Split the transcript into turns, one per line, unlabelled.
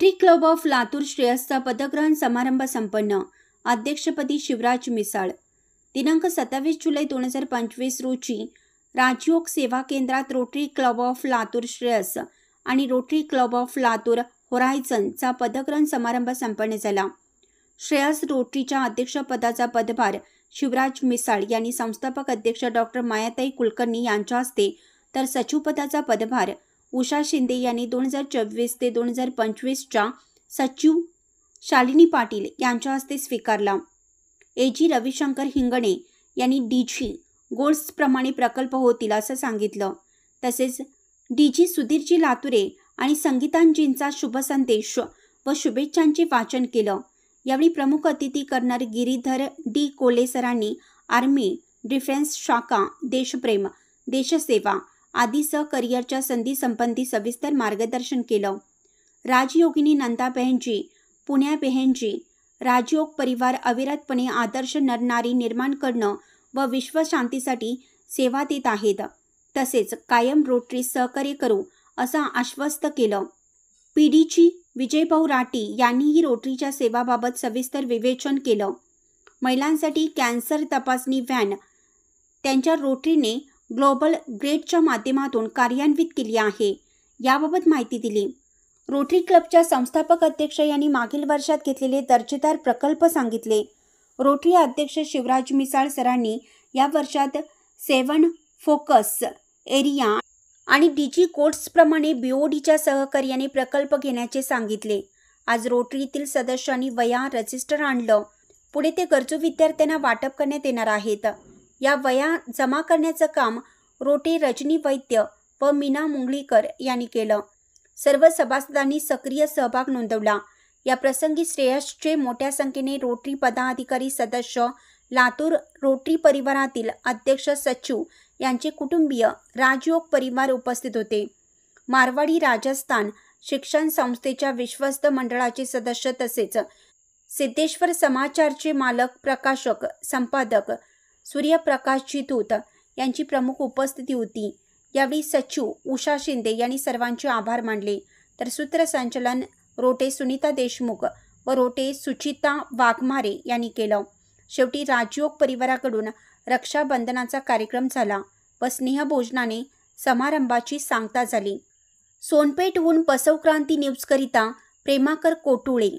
Rotary club of Latur श्रेयसचा पदग्रहण समारंभ संपन्न. अध्यक्षपदी शिवराज मिसाळ. दिनांक 27 जुलै 2025 रोजी राजयोग सेवा केंद्रात rotary club of Latur Shreyas आणि रोटरी क्लब ऑफ लातूर होरायझनचा पदग्रहण समारंभ संपन्न झाला. श्रेयस रोटरीच्या अध्यक्षपदाचा पदभार शिवराज मिसाळ यांनी संस्थापक अध्यक्ष डॉक्टर मायाताई कुलकर्णी यांच्या हस्ते, तर सचिवपदाचा पदभार उषा शिंदे यांनी 2024 ते 2025च्या सचिव शालिनी पाटील यांच्या हस्ते स्वीकारला. एजी रविशंकर हिंगणे यांनी डीजी गोल्सप्रमाणे प्रकल्प होतील असं सांगितलं. तसेच डीजी सुधीरजी लातुरे आणि संगीतांजींचा शुभ संदेश व शुभेच्छांचे वाचन केलं. यावेळी प्रमुख अतिथी कर्नल गिरीधर डी कोले सरांनी आर्मी, डिफेन्स शाखा, देशप्रेम, देशसेवा आदीसह करिअरच्या संधी संबंधी सविस्तर मार्गदर्शन केलं. राजयोगिनी नंदा बहनजी, पुण्या बहनजी, राजयोग परिवार अविरतपणे आदर्श नरनारी निर्माण करणं व विश्वशांतीसाठी सेवा देत आहेत. तसेच कायम रोटरी सहकार्य करू असं आश्वस्त केलं. पीडीजी विजयभाऊ राठी यांनीही रोटरीच्या सेवाबाबत सविस्तर विवेचन केलं. महिलांसाठी कॅन्सर तपासणी व्हॅन त्यांच्या रोटरीने ग्लोबल ग्रेडच्या माध्यमातून कार्यान्वित केली आहे, याबाबत माहिती दिली. रोटरी क्लबच्या संस्थापक अध्यक्ष यांनी मागील वर्षात घेतलेले दर्जेदार प्रकल्प सांगितले. रोटरी अध्यक्ष शिवराज मिसाळ सरांनी या वर्षात 7 फोकस एरिया आणि डीजी कोड्सप्रमाणे बीओडीच्या सहकार्याने प्रकल्प घेण्याचे सांगितले. आज रोटरीतील सदस्यांनी वया रजिस्टर आणलं. पुढे ते गरजू विद्यार्थ्यांना वाटप करण्यात येणार आहेत. या वया जमा करण्याचं काम रोटे रजनी वैद्य व मीना मुंगळीकर यांनी केलं. सर्व सभासदांनी सक्रिय सहभाग नोंदवला. या प्रसंगी श्रेयसचे मोठ्या संख्येने रोटरी पदाधिकारी, सदस्य, लातूर रोटरी परिवारातील अध्यक्ष, सचिव यांचे कुटुंबीय, राजयोग परिवार उपस्थित होते. मारवाडी राजस्थान शिक्षण संस्थेच्या विश्वस्त मंडळाचे सदस्य तसेच सिद्धेश्वर समाचारचे मालक, प्रकाशक, संपादक सूर्यप्रकाशजी धूत यांची प्रमुख उपस्थिती होती. यावेळी सचिव उषा शिंदे यांनी सर्वांचे आभार मानले. तर सूत्रसंचालन रोटे सुनीता देशमुख व रोटे सुचिता वाघमारे यांनी केलं. शेवटी राजयोग परिवाराकडून रक्षाबंधनाचा कार्यक्रम झाला व स्नेहभोजनाने समारंभाची सांगता झाली. सोनपेठहून बसवक्रांती न्यूजकरिता प्रेमाकर कोटुळे.